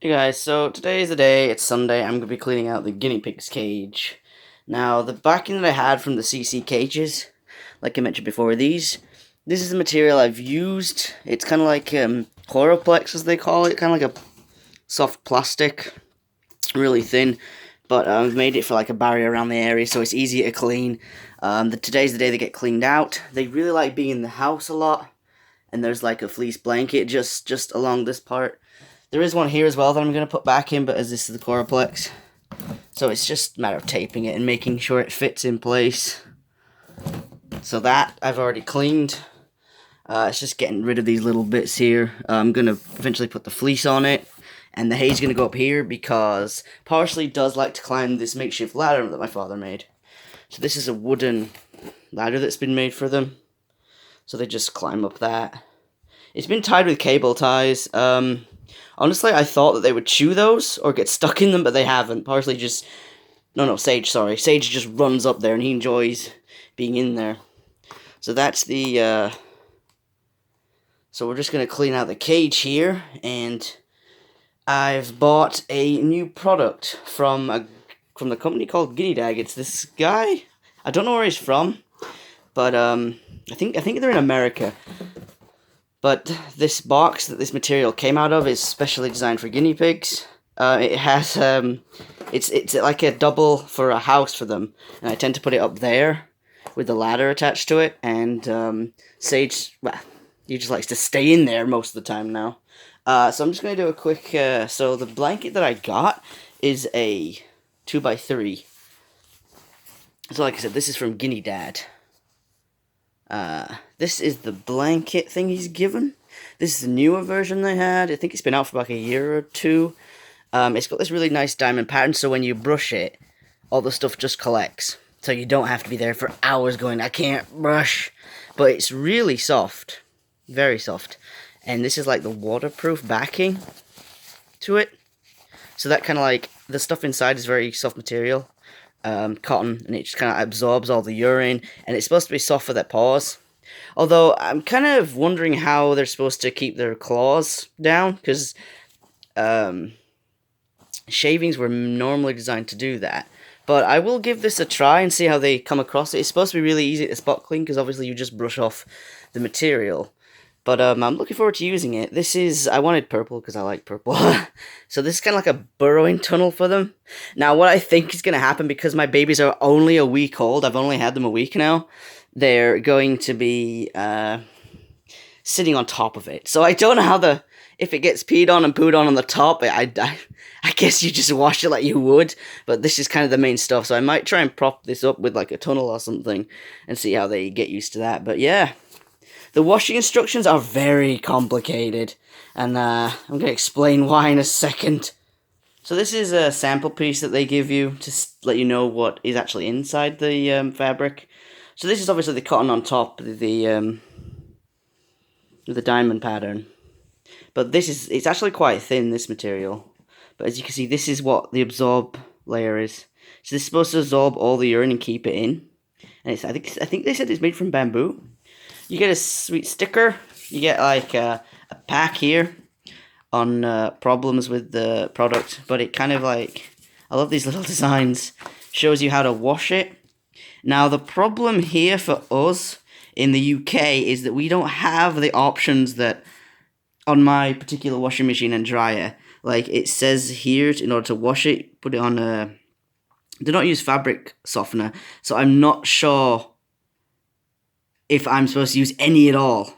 Hey guys, so today is the day, it's Sunday, I'm going to be cleaning out the guinea pig's cage. Now, the backing that I had from the CC cages, like I mentioned before, this is the material I've used. It's kind of like Chloroplexx, as they call it, kind of like a soft plastic, really thin, but I've made it for like a barrier around the area, so it's easier to clean. Today's the day they get cleaned out. They really like being in the house a lot, and there's like a fleece blanket just along this part. There is one here as well that I'm going to put back in, but as this is the Chloroplexx, so it's just a matter of taping it and making sure it fits in place. So that I've already cleaned. It's just getting rid of these little bits here. I'm going to eventually put the fleece on it, and the hay's going to go up here because Parsley does like to climb this makeshift ladder that my father made. So this is a wooden ladder that's been made for them. So they just climb up that. It's been tied with cable ties. Honestly, I thought that they would chew those or get stuck in them, but they haven't. Parsley just... No, Sage, sorry. Sage just runs up there and he enjoys being in there. So that's the... So we're just going to clean out the cage here, and I've bought a new product from the company called Guinea. It's this guy. I don't know where he's from, but I think they're in America. But this box that this material came out of is specially designed for guinea pigs. It has it's like a double for a house for them, and I tend to put it up there with the ladder attached to it. And Sage, well, he just likes to stay in there most of the time now. So I'm just gonna do a quick. So the blanket that I got is a 2x3. So like I said, this is from Guinea Dad. This is the blanket thing he's given. This is the newer version they had. I think it's been out for like a year or two. It's got this really nice diamond pattern, so when you brush it, all the stuff just collects. So you don't have to be there for hours going, I can't brush. But it's really soft. Very soft. And this is like the waterproof backing to it. So that kind of like, the stuff inside is very soft material. Cotton, and it just kind of absorbs all the urine, and it's supposed to be soft for their paws. Although I'm kind of wondering how they're supposed to keep their claws down, because shavings were normally designed to do that. But I will give this a try and see how they come across. It's supposed to be really easy to spot clean, because obviously you just brush off the material. But I'm looking forward to using it. This is... I wanted purple because I like purple. So this is kind of like a burrowing tunnel for them. Now, what I think is going to happen, because my babies are only a week old, I've only had them a week now, they're going to be sitting on top of it. So I don't know how if it gets peed on and pooed on the top, I guess you just wash it like you would. But this is kind of the main stuff. So I might try and prop this up with like a tunnel or something and see how they get used to that. But yeah. The washing instructions are very complicated, and I'm going to explain why in a second. So this is a sample piece that they give you to let you know what is actually inside the fabric. So this is obviously the cotton on top, the diamond pattern. But it's actually quite thin, this material. But as you can see, this is what the absorb layer is. So this is supposed to absorb all the urine and keep it in. And I think they said it's made from bamboo. You get a sweet sticker. You get like a pack here on problems with the product. But it kind of like... I love these little designs. Shows you how to wash it. Now the problem here for us in the UK is that we don't have the options that on my particular washing machine and dryer. Like it says here, in order to wash it, put it on a... Do not use fabric softener. So I'm not sure if I'm supposed to use any at all.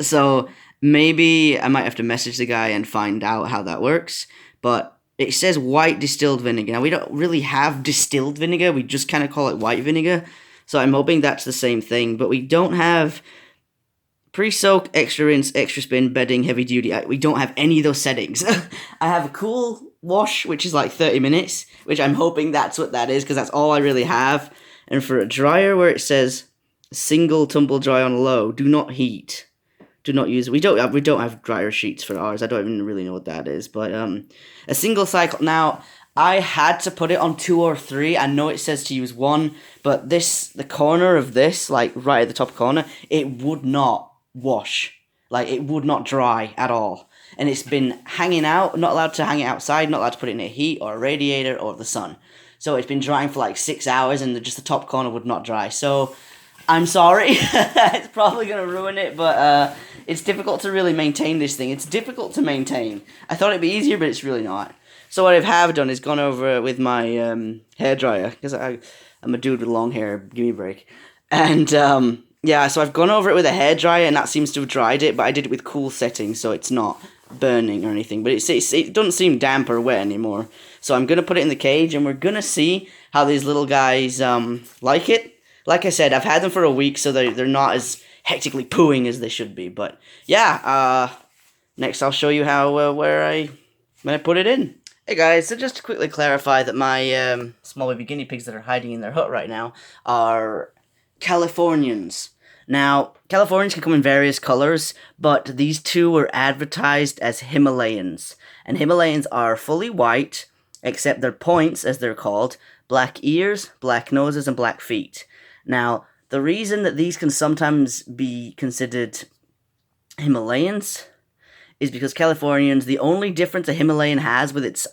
So maybe I might have to message the guy and find out how that works. But it says white distilled vinegar. Now we don't really have distilled vinegar. We just kind of call it white vinegar. So I'm hoping that's the same thing. But we don't have pre-soak, extra rinse, extra spin, bedding, heavy duty. We don't have any of those settings. I have a cool wash, which is like 30 minutes. Which I'm hoping that's what that is, because that's all I really have. And for a dryer where it says single tumble dry on low, do not heat, do not use. We don't have dryer sheets for ours. I don't even really know what that is. But a single cycle. Now I had to put it on 2 or 3. I know it says to use 1, but the corner of this, like right at the top corner, it would not wash. Like, it would not dry at all. and it's been hanging out, not allowed to hang it outside, not allowed to put it in a heat or a radiator or the sun. So it's been drying for like 6 hours, and just the top corner would not dry. So I'm sorry, it's probably going to ruin it, but it's difficult to really maintain this thing. It's difficult to maintain. I thought it'd be easier, but it's really not. So what I have done is gone over it with my hairdryer, because I'm a dude with long hair, give me a break. And yeah, so I've gone over it with a hairdryer, and that seems to have dried it, but I did it with cool settings, so it's not burning or anything. But it doesn't seem damp or wet anymore. So I'm going to put it in the cage, and we're going to see how these little guys like it. Like I said, I've had them for a week, so they're not as hectically pooing as they should be. But yeah, next I'll show you how when I put it in. Hey guys, so just to quickly clarify that my small baby guinea pigs that are hiding in their hut right now are Californians. Now, Californians can come in various colors, but these two were advertised as Himalayans. And Himalayans are fully white, except their points, as they're called, black ears, black noses, and black feet. Now, the reason that these can sometimes be considered Himalayans is because Californians, the only difference a Himalayan has with its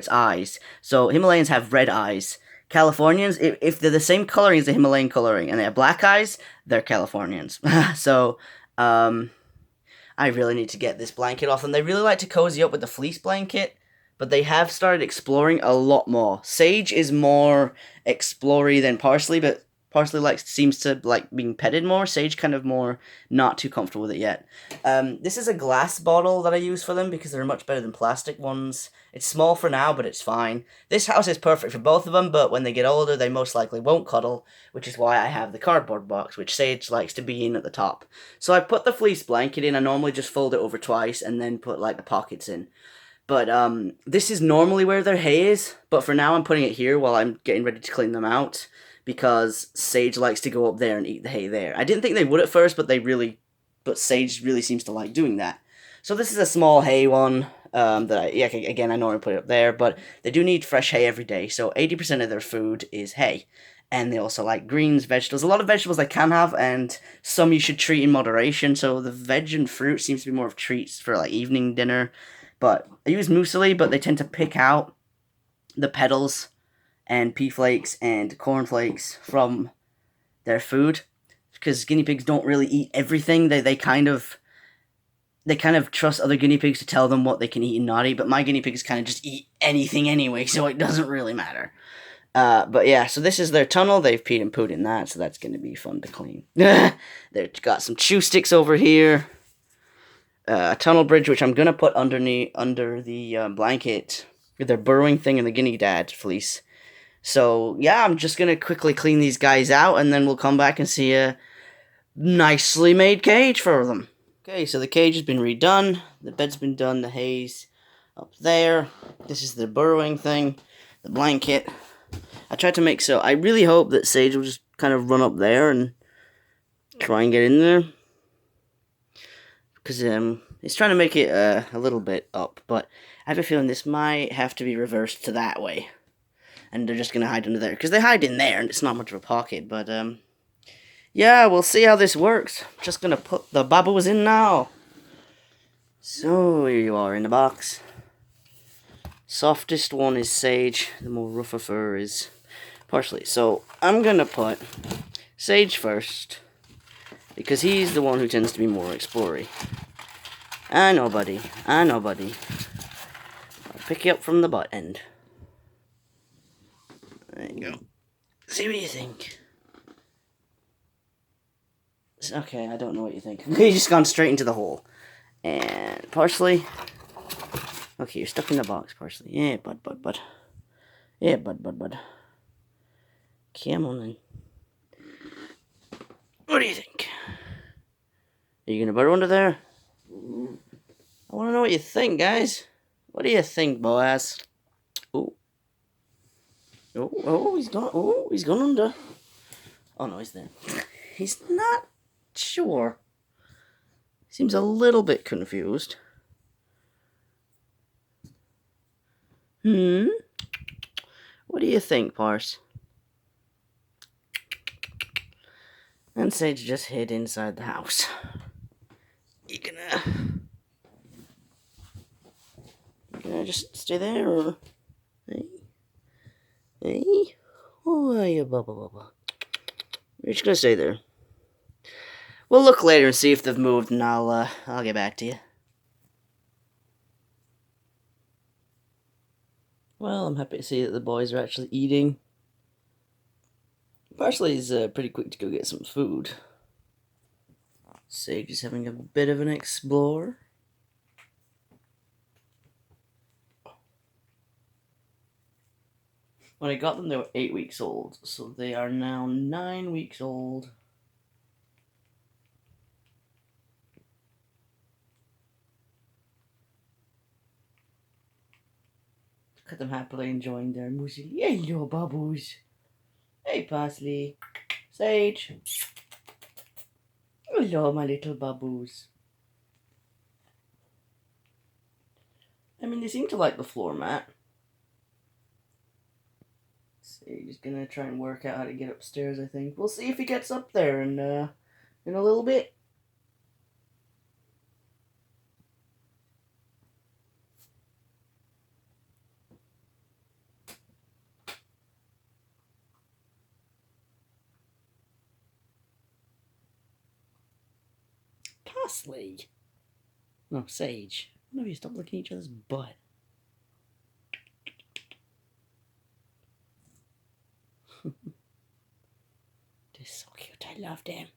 eyes. So Himalayans have red eyes. Californians, if they're the same coloring as the Himalayan coloring and they have black eyes, they're Californians. So, I really need to get this blanket off them. They really like to cozy up with the fleece blanket, but they have started exploring a lot more. Sage is more explory than Parsley, but Parsley seems to like being petted more. Sage kind of more not too comfortable with it yet. This is a glass bottle that I use for them because they're much better than plastic ones. It's small for now, but it's fine. This house is perfect for both of them, but when they get older, they most likely won't cuddle, which is why I have the cardboard box, which Sage likes to be in at the top. So I put the fleece blanket in. I normally just fold it over twice and then put like the pockets in. But this is normally where their hay is, but for now I'm putting it here while I'm getting ready to clean them out, because Sage likes to go up there and eat the hay there. I didn't think they would at first, but Sage really seems to like doing that. So this is a small hay one again, I normally put it up there, but they do need fresh hay every day, so 80% of their food is hay. And they also like greens, vegetables. A lot of vegetables they can have, and some you should treat in moderation, so the veg and fruit seems to be more of treats for like evening dinner. But I use muesli, but they tend to pick out the petals and pea flakes and corn flakes from their food, because guinea pigs don't really eat everything. They kind of trust other guinea pigs to tell them what they can eat and not eat, but my guinea pigs kind of just eat anything anyway, so it doesn't really matter. But yeah, so this is their tunnel. They've peed and pooed in that, so that's going to be fun to clean. They've got some chew sticks over here. A tunnel bridge, which I'm going to put under the blanket with their burrowing thing and the guinea dad fleece. So, yeah, I'm just going to quickly clean these guys out, and then we'll come back and see a nicely made cage for them. Okay, so the cage has been redone. The bed's been done. The hay's up there. This is the burrowing thing. The blanket. I tried to make I really hope that Sage will just kind of run up there and try and get in there. Because it's trying to make it a little bit up, but I have a feeling this might have to be reversed to that way. And they're just going to hide under there. Because they hide in there, and it's not much of a pocket. But, yeah, we'll see how this works. Just going to put the babos in now. So, here you are in the box. Softest one is Sage. The more rougher fur is Parsley. So, I'm going to put Sage first. Because he's the one who tends to be more explory. I know, buddy. I know, buddy. I'll pick you up from the butt end. There you go. See what you think. Okay, I don't know what you think. He's just gone straight into the hole. And Parsley. Okay, you're stuck in the box, Parsley. Yeah, bud. Yeah, bud. Come on then. What do you think? Are you gonna burrow under there? I wanna know what you think, guys. What do you think, boys? Oh, he's gone. Oh, he's gone under. Oh no, he's there. He's not sure. Seems a little bit confused. What do you think, Parse? And Sage just hid inside the house. You gonna just stay there, or... Hey? Hey? Oh, yeah, Bubba. You're just gonna stay there. We'll look later and see if they've moved, and I'll get back to you. Well, I'm happy to see that the boys are actually eating. Parsley's pretty quick to go get some food. Sage is having a bit of an explore. When I got them, they were 8 weeks old, so they are now 9 weeks old. Look at them happily enjoying their muesli. Hello, Bubbles. Hey, Parsley. Sage. Hello, my little Bubbles. I mean, they seem to like the floor mat. Sage is gonna try and work out how to get upstairs, I think. We'll see if he gets up there in a little bit. Parsley. No, Sage. Why don't you stop looking at each other's butt? They're so cute. I love them.